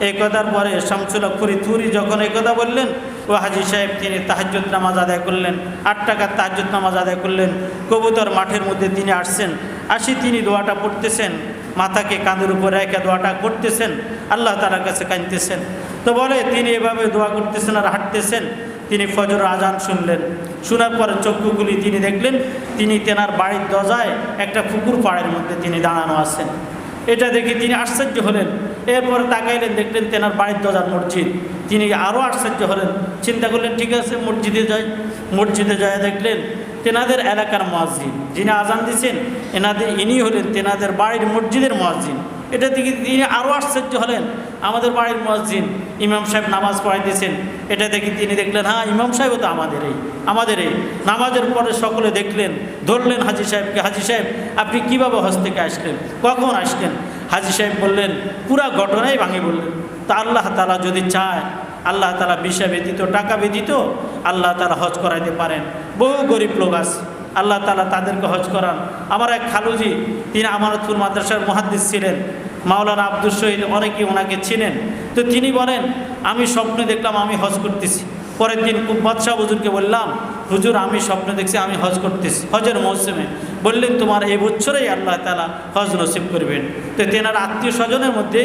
এই কথার পরে শামসুল হক ফরিদপুরি যখন এই কথা বললেন, ও হাজী সাহেব তিনি তাহাজ্জুদ নামাজ আদায় করলেন, 8 টাকার তাহাজ্জুদ নামাজ আদায় করলেন, কবুতর মাঠের মধ্যে তিনি আসছেন, তিনি দোয়াটা পড়তেছেন, মাথাকে কাঁধের উপর রেখে দোয়াটা করতেছেন, আল্লাহ তাআলার কাছে কাঁদতেছেন। তো বলে তিনি এভাবে দোয়া করতেছেন আর হাঁটতেছেন, তিনি ফজর আজান শুনলেন। শোনার পরে চক্ষুগুলি তিনি দেখলেন তিনি তেনার বাড়ির দরজায় একটা পুকুর পাড়ের মধ্যে তিনি দাঁড়ানো আছেন। এটা দেখে তিনি আশ্চর্য হলেন। এরপরে তাকাইলেন, দেখলেন তেনার বাড়ির দরজার মসজিদ। তিনি আরও আশ্চর্য হলেন, চিন্তা করলেন ঠিক আছে মসজিদে যাই। মসজিদে যায় দেখলেন তেনাদের এলাকার মুয়াজ্জিন যিনি আজান দিচ্ছেন ইনি হলেন তেনাদের বাড়ির মসজিদের মুয়াজ্জিন। এটা দেখে তিনি আরও আশ্চর্য হলেন, আমাদের বাড়ির মুয়াজ্জিন ইমাম সাহেব নামাজ পড়াইতেছেন। এটা দেখে তিনি দেখলেন হ্যাঁ ইমাম সাহেবও তো আমাদেরই। নামাজের পরে সকলে দেখলেন, ধরলেন হাজী সাহেবকে, হাজী সাহেব আপনি কীভাবে হজ থেকে আসলেন, কখন আসলেন? হাজী সাহেব বললেন পুরা ঘটনাই ভাঙে বললেন, তা আল্লাহ তাআলা যদি চায় আল্লাহ তাআলা ভিসা ব্যতীত টাকা ব্যতীত আল্লাহ তাআলা হজ করাইতে পারেন। বহু গরিব লোক আছে, আল্লাহ তাআলা তাদেরকে হজ করান। আমার এক খালুজি তিনি আমানতপুর মাদ্রাসার মুহাদ্দিস ছিলেন, মাওলানা আব্দুল শহীদ, অনেকেই ওনাকে চিনেন। তো তিনি বলেন আমি স্বপ্নে দেখলাম আমি হজ করতেছি। পরের দিন বাদশাহ হুজুরকে বললাম হুজুর আমি স্বপ্নে দেখছি আমি হজ করতেছি হজের মৌসুমে। বললেন তোমার এই বছরেই আল্লাহ তাআলা হজ নসিব করবেন। তো তেনার আত্মীয় স্বজনের মধ্যে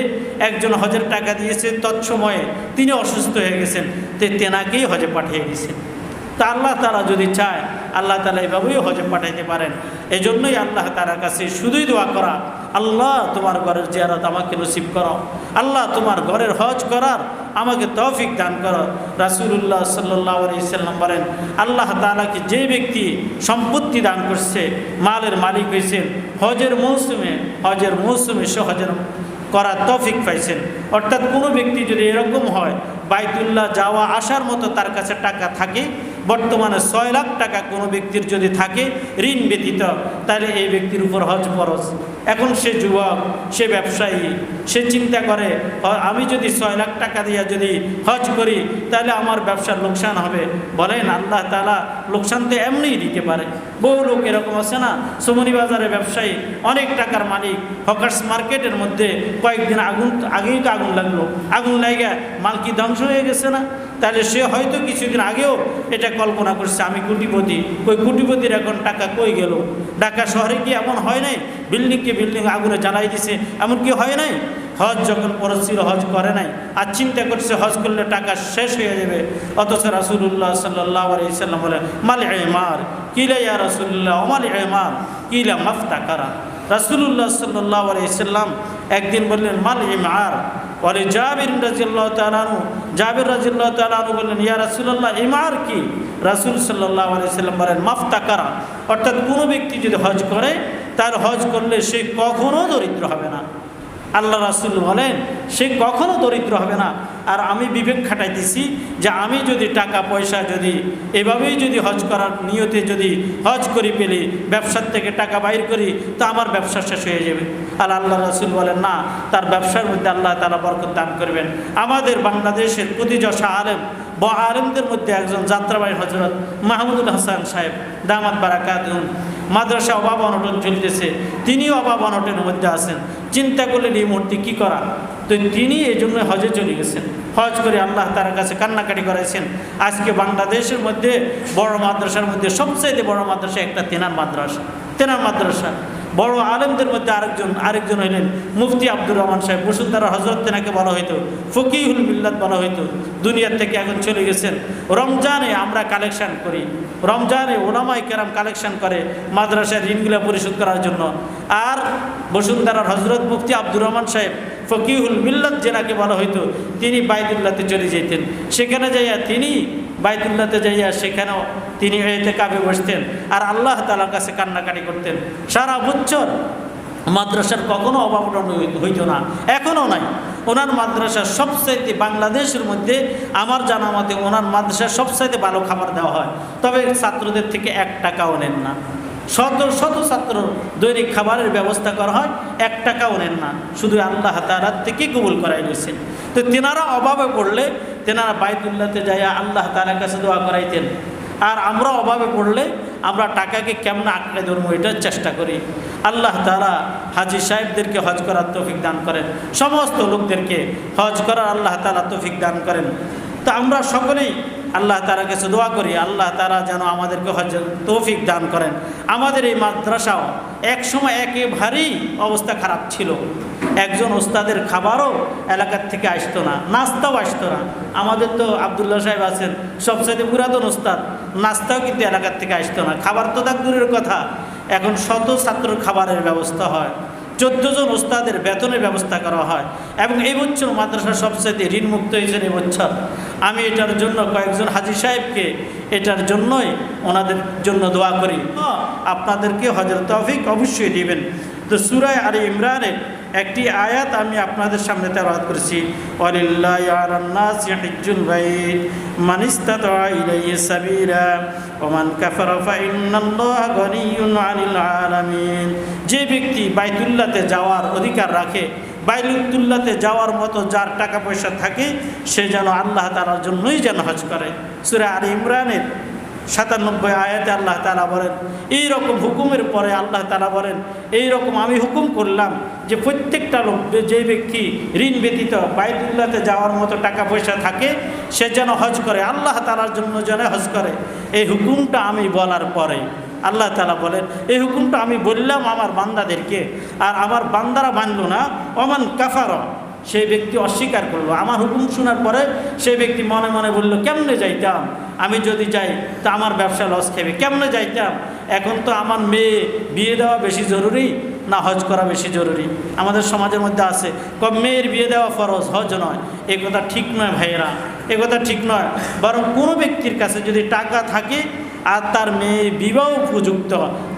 একজন হজের টাকা দিয়েছে, তৎসময়ে তিনি অসুস্থ হয়ে গেছেন, তো তেনাকেই হজে পাঠিয়ে দিয়েছেন। তা আল্লাহ তাআলা যদি চায় আল্লাহ তাআলা এভাবেই হজে পাঠাইতে পারেন। এই জন্যই আল্লাহ তাআলার কাছে শুধুই দোয়া করা, আল্লাহ তোমার ঘরের জিয়ারত আমাকে নসিব করো, আল্লাহ তোমার ঘরের হজ করার আমাকে তৌফিক দান করো। রাসূলুল্লাহ সাল্লাল্লাহু আলাইহি সাল্লাম বলেন আল্লাহ তাআলাকে যে ব্যক্তি সম্পত্তি দান করছে, মালের মালিক হয়েছেন, হজের মৌসুমে সে হজের করার তৌফিক পাইছেন। অর্থাৎ কোনো ব্যক্তি যদি এরকম হয় বাইতুল্লাহ যাওয়া আসার মতো তার কাছে টাকা থাকে, বর্তমানে 6 লাখ টাকা কোনো ব্যক্তির যদি থাকে ঋণ ব্যতীত, তাহলে এই ব্যক্তির উপর হজ ফরজ। এখন সে যুবক, সে ব্যবসায়ী, সে চিন্তা করে আমি যদি 6 লাখ টাকা দিয়ে যদি হজ করি তাহলে আমার ব্যবসার লোকসান হবে। বলেন আল্লাহ তাআলা লোকসান তো এমনিই দিতে পারে। বহু লোক এরকম আছে না, সুমনি বাজারে ব্যবসায়ী, অনেক টাকার মালিক, হকার্স মার্কেটের মধ্যে কয়েকদিন আগেই তো আগুন লাগলো, আগুন লাগা মাল কি ধ্বংস হয়ে গেছে না? তাহলে সে হয়তো কিছুদিন আগেও এটা কল্পনা করছে আমি কোটিপতি, ওই কোটিপতির এখন টাকা কই গেল? ঢাকা শহরে কি এমন হয় নাই বিল্ডিংকে বিল্ডিং আগুনে জ্বালাই দিছে, এমন কি হয় নাই? হজ যখন পড়ছিল হজ করে নাই, আর চিন্তা করছে হজ করলে টাকা শেষ হয়ে যাবে। অথচ রাসূলুল্লাহ সাল্লাল্লাহু আলাইহি সাল্লাম বলেন মাল ইমার কিলা ইয়া রাসূলুল্লাহ মাল ইমার কিলা মাফতাকারা। রাসূলুল্লাহ সাল্লাল্লাহু আলাইহি সাল্লাম একদিন বললেন মাল ইমার, বলে জাবির রাদিয়াল্লাহু তাআলা আনহু, জাবির রাদিয়াল্লাহু তাআলা আনহু বললেন ইয়া রাসূলুল্লাহ ইমার কি? রাসূল সাল্লাল্লাহু আলাইহি সাল্লাম বলেন মাফতাকারা, অর্থাৎ কোনো ব্যক্তি যদি হজ করে তার হজ করলে সে কখনো দরিদ্র হবে না। আল্লাহ রাসূল বলেন সে কখনো দরিদ্র হবে না। আর আমি বিবেক খাটাইতেছি যে আমি যদি টাকা পয়সা যদি এভাবেই যদি হজ করার নিয়তে যদি হজ করি পেলে ব্যবসার থেকে টাকা বাইর করি তো আমার ব্যবসা শেষ হয়ে যাবে। আর আল্লাহ রাসূল বলেন না, তার ব্যবসার মধ্যে আল্লাহ তাআলা বরকত দান করবেন। আমাদের বাংলাদেশের প্রতিযশা আলেম আলেমদের মধ্যে একজন যাত্রাবাড়ি হযরত মাহমুদুল হাসান সাহেব দামাত বারাকাতুহুম, মাদ্রাসা অভাব অনটন চলতেছে, তিনিও অভাব অনটনের মধ্যে আছেন। চিন্তা করলেন এই মুহূর্তে কী করা, তো তিনি এই জন্য হজে চলে গেছেন। হজ করে আল্লাহ তার কাছে কান্নাকাটি করেছেন। আজকে বাংলাদেশের মধ্যে বড় মাদ্রাসার মধ্যে সবচেয়ে বড় মাদ্রাসা একটা তেনার মাদ্রাসা। বড় আলেমদের মধ্যে আরেকজন হইলেন মুফতি আব্দুর রহমান সাহেব, বসুন্ধরা হজরত তেনাকে বলা হইতো, ফকিহুল মিল্লাত বলা হইতো। দুনিয়ার থেকে এখন চলে গেছেন। রমজানে আমরা কালেকশন করি, রমজানে ওলামায়ে কেরাম কালেকশন করে মাদ্রাসার ঋণগুলো পরিশোধ করার জন্য। আর বসুন্ধরার হজরত মুফতি আব্দুর রহমান সাহেব ফকিহুল মিল্লাত যেনাকে বলা হইতো, তিনি বাইতুল্লাহতে চলে যেতেন। সেখানে যাইয়া তিনি বাইতুল্লাহতে যাইয়া সেখানেও তিনি ইতিকাফে বসতেন আর আল্লাহ তাআলার কাছে কান্নাকাটি করতেন। সারা বছর মাদ্রাসার কখনো অভাব হইতো না, এখনও নাই। ওনার মাদ্রাসার সবচাইতে বাংলাদেশের মধ্যে আমার জানা মতে ওনার মাদ্রাসার সবচাইতে ভালো খাবার দেওয়া হয়, তবে ছাত্রদের থেকে 1 টাকাও নেন না। শত ছাত্র দৈনিক খাবারের ব্যবস্থা করা হয়, 1 টাকাও নেন না, শুধু আল্লাহ তাআলার থেকে কবুল করাই নিয়েছেন। তো তেনারা অভাবে পড়লে তেনারা বাইতুল্লাহতে যাইয়া আল্লাহ তাআলার কাছে দোয়া করাইতেন। আর আমরা অভাবে পড়লে আমরা টাকাকে কেমন আঁকড়ে ধরবো এটার চেষ্টা করি। আল্লাহ তাআলা হাজী সাহেবদেরকে হজ করার তৌফিক দান করেন, সমস্ত লোকদেরকে হজ করার আল্লাহ তাআলা তৌফিক দান করেন। তো আমরা সকলেই আল্লাহ তাআলার কাছে দোয়া করি আল্লাহ তাআলা যেন আমাদেরকে হজ তৌফিক দান করেন। আমাদের এই মাদ্রাসাও একসময় একেবারেই অবস্থা খারাপ ছিল, একজন ওস্তাদের খাবারও এলাকার থেকে আসতো না, নাস্তাও আসতো না। আমাদের তো আবদুল্লাহ সাহেব আছেন সবচাইতে পুরাতন ওস্তাদ, নাস্তাও কিন্তু এলাকার থেকে আসতো না। খাবার তো তার দূরের কথা, এখন শত ছাত্র খাবারের ব্যবস্থা হয়, 14 জন ওস্তাদের বেতনের ব্যবস্থা করা হয়। এবং এই বছর মাদ্রাসা সবচাইতে ঋণমুক্ত হয়েছেন এই বছর। আমি এটার জন্য কয়েকজন হাজী সাহেবকে এটার জন্যই ওনাদের জন্য দোয়া করি। আপনাদেরকে হজরত তৌফিক অবশ্যই দিবেন। তো সূরা আলে ইমরানের একটি আয়াত আমি আপনাদের সামনে তেলাওয়াত করেছি, ওয়ালিল্লাহি আলান নাসি হিজ্জুল বাইত মান ইসতাতা ইলাইহি সাবিলা ওয়া মান কাফারা ফা ইন্নাল্লাহা গনিয়্যুন আনিল আলামিন। যে ব্যক্তি বাইতুল্লাহতে যাওয়ার অধিকার রাখে, বাইতুল্লাহতে যাওয়ার মতো যার টাকা পয়সা থাকে, সে যেন আল্লাহ তাআলার জন্যই যেন হজ করে। সূরা আলে ইমরানের 97 আয়াতে আল্লাহ তাআলা বলেন, এই রকম হুকুমের পরে আল্লাহ তাআলা বলেন, এই রকম আমি হুকুম করলাম যে প্রত্যেকটা লোক, যে ব্যক্তি ঋণ ব্যতীত বাইতুল্লাহতে যাওয়ার মতো টাকা পয়সা থাকে, সে যেন হজ করে, আল্লাহ তাআলার জন্য যেন হজ করে। এই হুকুমটা আমি বলার পরে আল্লাহ তাআলা বলেন, এই হুকুমটা আমি বললাম আমার বান্দাদেরকে, আর আমার বান্দারা মানল না। ওমান কাফারা, সেই ব্যক্তি অস্বীকার করলো। আমার হুকুম শোনার পরে সেই ব্যক্তি মনে মনে বলল, কেমনে যাইতাম, আমি যদি যাই তা আমার ব্যবসা লস খেবে, কেমনে যাইতাম। এখন তো আমার মেয়ে বিয়ে দেওয়া বেশি জরুরি না হজ করা বেশি জরুরি? আমাদের সমাজের মধ্যে আছে, মেয়ের বিয়ে দেওয়া ফরজ, হজ নয়। এ কথা ঠিক নয় ভাইয়েরা, এ কথা ঠিক নয়। বরং কোনো ব্যক্তির কাছে যদি টাকা থাকে আর তার মেয়ে বিবাহ উপযুক্ত,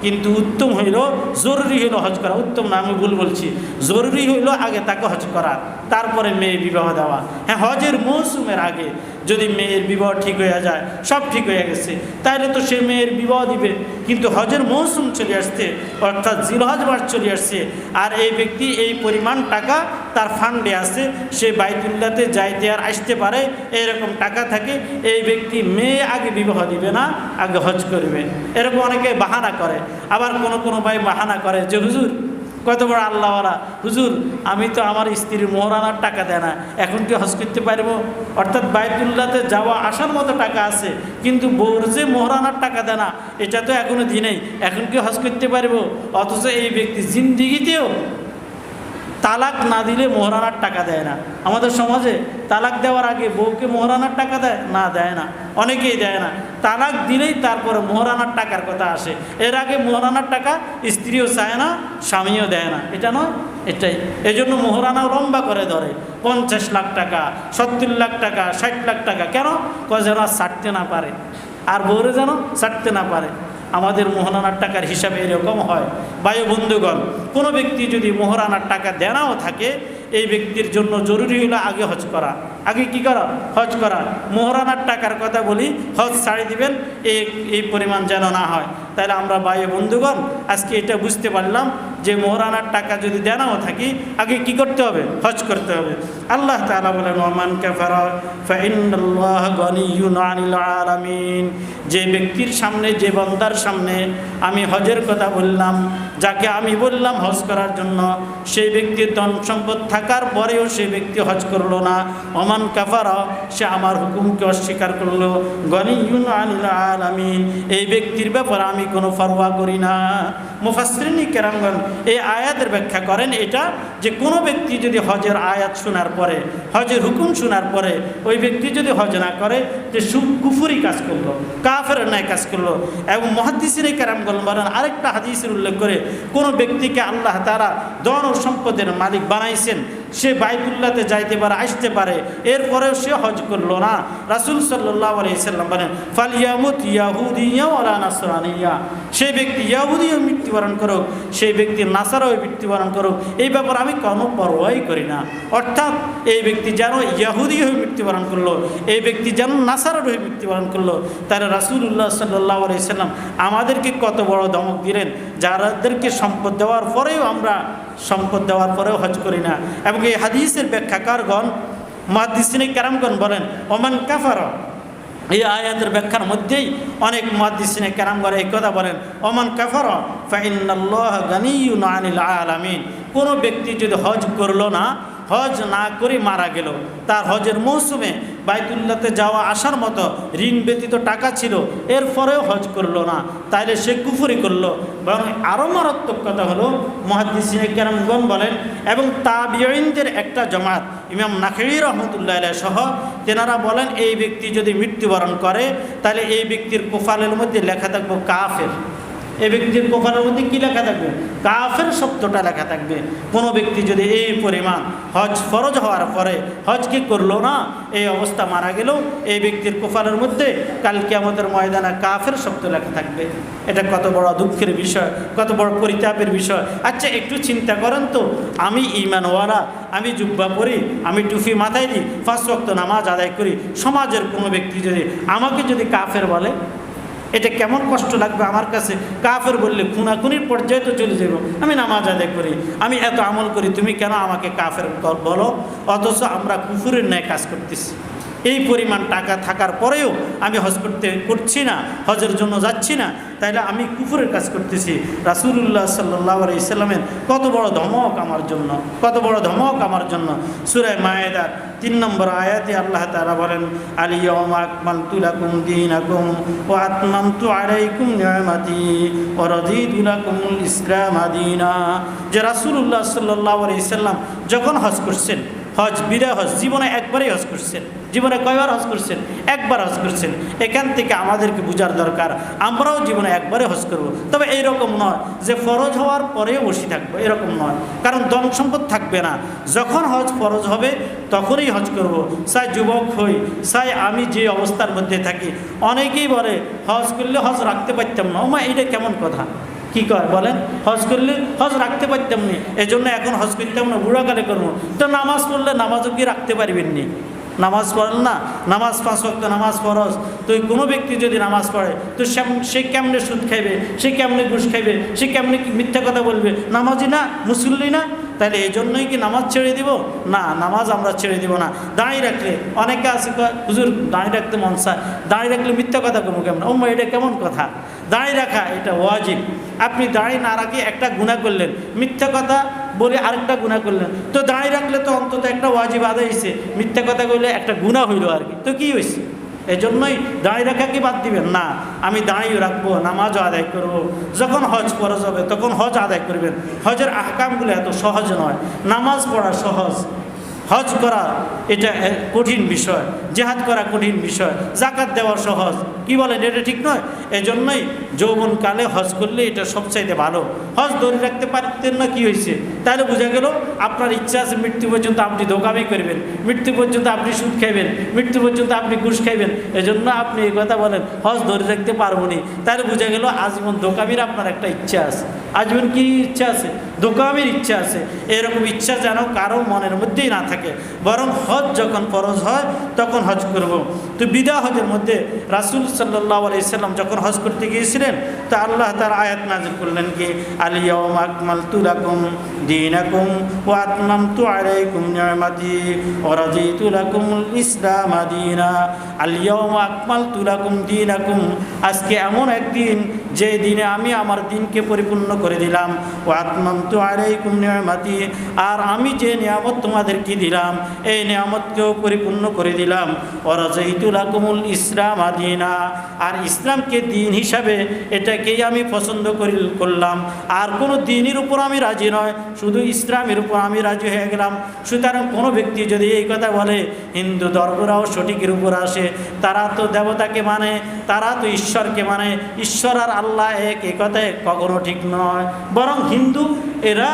কিন্তু উত্তম হইল, জরুরি হইল হজ করা। উত্তম না, আমি ভুল বলছি, জরুরি হইল আগে তাকে হজ করা, তারপরে মেয়ে বিবাহ দেওয়া। হ্যাঁ, হজের মৌসুমের আগে যদি মেয়ের বিবাহ ঠিক হয়ে যায়, সব ঠিক হয়ে গেছে, তাহলে তো সে মেয়ের বিবাহ দিবে। কিন্তু হজের মৌসুম চলে আসছে, অর্থাৎ জিলহজ মাস চলে আসছে, আর এই ব্যক্তি এই পরিমাণ টাকা তার ফান্ডে আছে, সে বাইতুল্লাহতে যাইতে আর আসতে পারে, এরকম টাকা থাকে, এই ব্যক্তি মেয়ে আগে বিবাহ দিবে না, আগে হজ করবে। এরকম অনেকে বাহানা করে। আবার কোনো ভাই বাহানা করে যে হুজুর, কত বড় আল্লাহওয়ালা, হুজুর আমি তো আমার স্ত্রীর মোহরানার টাকা দেয় না, এখন কি হজ করতে পারবো? অর্থাৎ বাইতুল্লাহতে যাওয়া আসার মতো টাকা আছে, কিন্তু বউর যে মোহরানার টাকা দেয় না, এটা তো এখনো দিই নেই, এখন কি হজ করতে পারবো? অথচ এই ব্যক্তি জিন্দিগিতেও তালাক না দিলে মোহরানার টাকা দেয় না। আমাদের সমাজে তালাক দেওয়ার আগে বউকে মোহরানার টাকা দেয় না, দেয় না, অনেকেই দেয় না। তালাক দিলেই তারপরে মোহরানার টাকার কথা আসে। এর আগে মোহরানার টাকা স্ত্রীও চায় না, স্বামীও দেয় না, এটা নয়, এটাই। এই জন্য মোহরানাও লম্বা করে ধরে, 50 লাখ টাকা, 70 লাখ টাকা, 60 লাখ টাকা। কেন? যেন ছাড়তে না পারে, আর বউরে যেন ছাড়তে না পারে। আমাদের মোহরানার টাকার হিসাবে এরকম হয়। ভাই বন্ধুগণ, কোনো ব্যক্তি যদি মোহরানার টাকা দেনাও থাকে, এই ব্যক্তির জন্য জরুরি হলো আগে হজ করা। আগে কি করা? হজ করা। মোহরানার টাকার কথা বলি, হজ ছাড়ি দিবেন, এই পরিমাণ যেন না হয়। তাহলে আমরা ভাই বন্ধুগণ আজকে এটা বুঝতে পারলাম যে মোহরানার টাকা যদি দেনাও থাকি, আগে কি করতে হবে? হজ করতে হবে। আল্লাহ তাআলা বলেন, ওয়ামান কাফারা ফাইন্নাল্লাহা গনিয়্যুন আনিল আলামিন। যে ব্যক্তির সামনে, যে বান্দার সামনে আমি হজের কথা বললাম, যাকে আমি বললাম হজ করার জন্য, সেই ব্যক্তির ধন সম্পদ থাকার পরেও সেই ব্যক্তি হজ করলো না, ওমান কাফারা, সে আমার হুকুমকে অস্বীকার করলো, গনিয়্যুন আনিল আলামিন, এই ব্যক্তির ব্যাপারে আমি কোনো পরোয়া করি না। মুফাসসিরিন কেরামগণ এই আয়াতের ব্যাখ্যা করেন এটা, যে কোনো ব্যক্তি যদি হজের আয়াত শোনার পরে, হজের হুকুম শোনার পরে ওই ব্যক্তি যদি হজ না করে, যে কুফরি কাজ করলো, কাফের ন্যায় কাজ করলো। এবং মুহাদ্দিসিন কেরামগণ বলেন, আরেকটা হাদিসের উল্লেখ করে, কোনো ব্যক্তিকে আল্লাহ তাআলা ধন ও সম্পদের মালিক বানাইছেন, সে বাইতুল্লাহতে যাইতে পারে, আসতে পারে, এরপরেও সে হজ করলো না। রাসূল সাল্লাল্লাহু আলাইহি সাল্লাম বলেন, ফালইয়ামুত ইয়াহুদিয়্যা ওয়ালা নাসরানিয়্যা, সেই ব্যক্তি ইয়াহুদিও মৃত্যুবরণ করুক, সেই ব্যক্তি নাসারাও মৃত্যুবরণ করুক, এই ব্যাপারে আমি কোনো পরোয়াই করি না। অর্থাৎ এই ব্যক্তি যেন ইয়াহুদি হয়ে মৃত্যুবরণ করলো, এই ব্যক্তি যেন নাসারার হয়ে মৃত্যুবরণ করলো। তাহলে রাসূলুল্লাহ সাল্লাল্লাহু আলাইহি সাল্লাম আমাদেরকে কত বড় ধমক দিলেন, যাদেরকে সম্পদ দেওয়ার পরেও আমরা সম্পদ দেওয়ার পরেও হজ করি না। এবং এই হাদিসের ব্যাখ্যাকারগণ, মুহাদ্দিসিন কেরামগণ বলেন, ওমান কাফারা, এই আয়াতের ব্যাখ্যার মধ্যেই অনেক মুহাদ্দিসিন কেরামগণ এই কথা বলেন, ওমান কাফারা ফাইন্নাল্লাহা গনিয়্যুন আনিল আলামিন। কোনো ব্যক্তি যদি হজ করলো না, হজ না করে মারা গেল, তার হজের মৌসুমে বাইতুল্লাহতে যাওয়া আসার মতো ঋণ ব্যতীত টাকা ছিল, এরপরেও হজ করলো না, তাইলে সে কুফরি করলো। বরং আরও মারাত্মক কথা হলো, মুহাদ্দিসিনে কেরামগণ বলেন এবং তাবিঈনদের একটা জামাত ইমাম নাখঈ রহমতুল্লাহ আলাইহি সহ তেনারা বলেন, এই ব্যক্তি যদি মৃত্যুবরণ করে তাহলে এই ব্যক্তির কোফালের মধ্যে লেখা থাকবে কাফের। এই ব্যক্তির কোফালের মধ্যে কী লেখা থাকবে? কাফের শব্দটা লেখা থাকবে। কোনো ব্যক্তি যদি এই পরিমাণ হজ ফরজ হওয়ার পরে হজ কি করলো না, এই অবস্থা মারা গেল, এই ব্যক্তির কোফালের মধ্যে কাল কিয়ামতের ময়দানে কাফের শব্দ লেখা থাকবে। এটা কত বড় দুঃখের বিষয়, কত বড় পরিতাপের বিষয়। আচ্ছা একটু চিন্তা করেন তো, আমি ঈমানওয়ালা, আমি জুব্বা পরি, আমি টুপি মাথায় দিই, 5 ওয়াক্ত নামাজ আদায় করি, সমাজের কোনো ব্যক্তি যদি আমাকে যদি কাফের বলে, এটা কেমন কষ্ট লাগবে আমার কাছে। কাফের বললে খুনাখুনির পর্যায়ে তো চলে যাব। আমি নামাজ আদায় করি, আমি এত আমল করি, তুমি কেন আমাকে কাফের বলো? অথচ আমরা কুফুরের ন্যায় কাজ করতেছি। এই পরিমাণ টাকা থাকার পরেও আমি হজ করছি না, হজের জন্য যাচ্ছি না, তাইলে আমি কুফুরের কাজ করতেছি। রাসূলুল্লাহ সাল্লাল্লাহু আলাইহি সাল্লামের কত বড় ধমক আমার জন্য, কত বড় ধমক আমার জন্য। সূরা মায়েদার 3 নম্বর আয়াতে আল্লাহ তাআলা বলেন, আল-ইয়াওমা আকমালতু লাকুম দীনাকুম ওয়া আতমামতু আলাইকুম নি'মাতি ওয়া রাদিতু লাকুমুল ইসলাম দীনা। যে রাসূলুল্লাহ সাল্লাল্লাহু আলাইহি সাল্লাম যখন হজ করছেন, হজ বিদায় হজ, জীবনে একবারই হজ করছেন। জীবনে কয়বার হজ করছেন? একবার হজ করছেন। এখান থেকে আমাদেরকে বোঝার দরকার, আমরাও জীবনে একবারে হজ করব। তবে এইরকম নয় যে ফরজ হওয়ার পরেও বসে থাকবো, এরকম নয়। কারণ ধন সম্পদ থাকবে না, যখন হজ ফরজ হবে তখনই হজ করব। চাই যুবক হই, চাই আমি যে অবস্থার মধ্যে থাকি। অনেকেই বলে হজ করলে হজ রাখতে পারতাম না। ওমা এইটা কেমন কথা? কী কয় বলেন? হজ করলে হজ রাখতে পারতাম না, এজন্য এখন হজ করতাম না, বুড়াকালে করবো। তো নামাজ পড়লে নামাজও কি রাখতে পারবেন নি? নামাজ পড়েন না, নামাজ 5 ওয়াক্ত নামাজ ফরজ। তো কোনো ব্যক্তি যদি নামাজ পড়ে তো সে কেমনে সুদ খাইবে, সে কেমনে ঘুষ খাইবে, সে কেমনে মিথ্যা কথা বলবে? নামাজি না, মুসল্লি না? তাহলে এই জন্যই কি নামাজ ছেড়ে দিব? না, নামাজ আমরা ছেড়ে দিব না। দাঁড়িয়ে রাখলে অনেকে আছে, হুজুর দাঁড়িয়ে রাখতে মন চায়, দাঁড়িয়ে রাখলে মিথ্যা কথা কমু কেমন? ও এটা কেমন কথা? দাঁড়িয়ে রাখা এটা ওয়াজিব। আপনি দাঁড়িয়ে না রাখি একটা গুনাহ করলেন, মিথ্যা কথা বলে আরেকটা গুনাহ করলেন। তো দাঁড়িয়ে রাখলে তো অন্তত একটা ওয়াজিব আদায় হয়েছে, মিথ্যা কথা বললে একটা গুনাহ হইল আর কি। তো কী হয়েছে? এজন্যই দাঁড়িয়ে রাখা কি বাদ দিবেন না, আমি দাঁড়িয়ে রাখবো, নামাজও আদায় করব। যখন হজ ফরজ হবে তখন হজ আদায় করবেন। হজের আহকামগুলো এত সহজ নয়। নামাজ পড়া সহজ, হজ করা এটা কঠিন বিষয়, জিহাদ করা কঠিন বিষয়, যাকাত দেওয়া সহজ। কি বলেন? এটা ঠিক নয়। এজন্যই যৌবনকালে হজ করলে এটা সবচাইতে ভালো। হজ ধরে রাখতে পারতেন না, কি হয়েছে? তাহলে বোঝা গেল আপনার ইচ্ছা আছে মৃত্যু পর্যন্ত আপনি ধোঁকামি করবেন, মৃত্যু পর্যন্ত আপনি সুদ খাইবেন, মৃত্যু পর্যন্ত আপনি ঘুষ খাইবেন। এজন্য আপনি এই কথা বলেন হজ ধরে রাখতে পারবো নি। তাহলে বোঝা গেল আজীবন ধোঁকামির আপনার একটা ইচ্ছা আছে। আজীবন কি ইচ্ছা আছে? ধোঁকামির ইচ্ছা আছে। এরকম ইচ্ছা যেন কারো মনের মধ্যেই না থাকে। বরং হজ যখন ফরজ হয় তখন হজ করব। তো বিদা হজের মধ্যে রাসূল সাল্লাল্লাহু আলাইহি সাল্লাম যখন হজ করতে গিয়েছিলেন, তা আল্লাহ তাআলা আয়াত নাযিল করলেন কি, আল-ইয়াওমা আকমালতু লাকুম দীনাকুম ওয়া আতমামতু আলাইকুম নি'মাতি ওয়া রাদিতু লাকুমুল ইসলাম দীনা। আল-ইয়াওমা আকমালতু লাকুম দীনাকুম, আজকে এমন একদিন যে দিনে আমি আমার দিনকে পরিপূর্ণ করে দিলাম। ওয়া আতমামতু আলাইকুম নি'মাতি, আর আমি যে নিয়ামত তোমাদেরকে দিলাম এই নিয়ামতকেও পরিপূর্ণ করে দিলাম। ওয়া রাদিতু লাকুমুল ইসলাম দীনা, আর ইসলামকে দিন হিসাবে এটাকেই আমি পছন্দ করলাম। আর কোনো দিনের উপর আমি রাজি নয়, শুধু ইসলামের উপর আমি রাজি হয়ে গেলাম। সুতরাং কোনো ব্যক্তি যদি এই কথা বলে হিন্দু ধর্মরাও সঠিকের উপর আসে, তারা তো দেবতাকে মানে, তারা তো ঈশ্বরকে মানে, ঈশ্বর আর আল্লাহ এক, এই কথায় কখনো ঠিক নয়। বরং হিন্দু এরা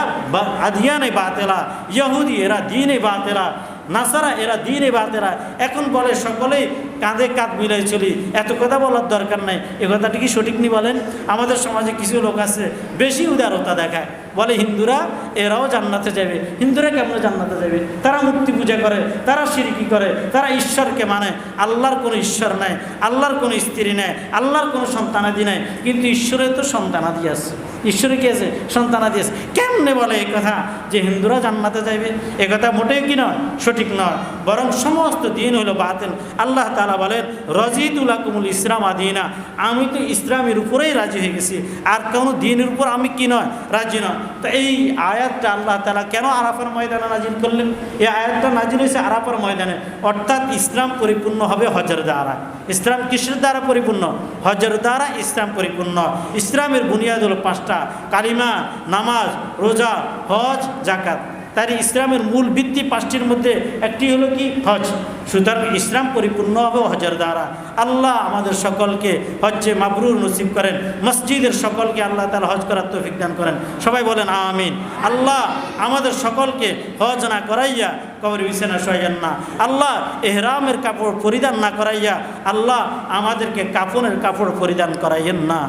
আদিয়ানে বাতেলা, ইহুদি এরা দিনে বাতেলা, নাসারা এরা দিনে বাতেরা। এখন বলে সকলেই কাঁধে কাঁধ মিলাই চলি, এত কথা বলার দরকার নাই। এ কথাটি কি সঠিক নি বলেন? আমাদের সমাজে কিছু লোক আছে বেশি উদারতা দেখায়, বলে হিন্দুরা এরাও জান্নাতে যাবে। হিন্দুরা কেমন জান্নাতে যাবে? তারা মূর্তি পূজা করে, তারা শিরকি করে, তারা ঈশ্বরকে মানে। আল্লাহর কোনো ঈশ্বর নাই, আল্লাহর কোনো স্ত্রী নেই, আল্লাহর কোনো সন্তানাদি নাই, কিন্তু ঈশ্বরের তো সন্তানাদি আছে। ঈশ্বরে কি আছে? সন্তানাদি আছে। কেমনে বলে এই কথা যে হিন্দুরা জান্নাতে যাবে? এ কথা মোটেই কি নয়, সঠিক নয়। বরং সমস্ত দিন হলো বাতিল। আল্লাহ তাআলা তাআলা বলেন রাজিতুলাকুমুল ইসলাম আদিনা, আমি তো ইসলামের উপরেই রাজি হয়ে গেছি, আর কোনো দিনের উপর আমি কি নয়, রাজি নয়। তো এই আয়াতটা আল্লাহ তাআলা কেন আরাফার ময়দানে নাজিল করলেন? এই আয়াতটা নাজিল হয়েছে আরাফার ময়দানে, অর্থাৎ ইসলাম পরিপূর্ণ হবে হজের দ্বারা। ইসলাম কিসের দ্বারা পরিপূর্ণ? হজের দ্বারা ইসলাম পরিপূর্ণ। ইসলামের বুনিয়াদ হলো 5টা: কালিমা, নামাজ, রোজা, হজ, জাকাত। তার ইসলামের মূল ভিত্তি 5টির মধ্যে একটি হলো কি? হজ। সুতরাং ইসলাম পরিপূর্ণ হবে হজের দ্বারা। আল্লাহ আমাদের সকলকে হজ্জে মাবরুর নসিব করেন, মসজিদের সকলকে আল্লাহ তাআলা হজ করার তৌফিক দান করেন। সবাই বলেন আমিন। আল্লাহ আমাদের সকলকে হজ না করাইয়া কবরে বিছানা শোয়াইয়েন না। আল্লাহ এহরামের কাপড় পরিধান না করাইয়া আল্লাহ আমাদেরকে কাফনের কাপড় পরিধান করাইয়েন না।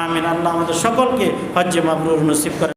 আমিন। আল্লাহ আমাদের সকলকে হজ্জে মাবরুর নসিব করেন।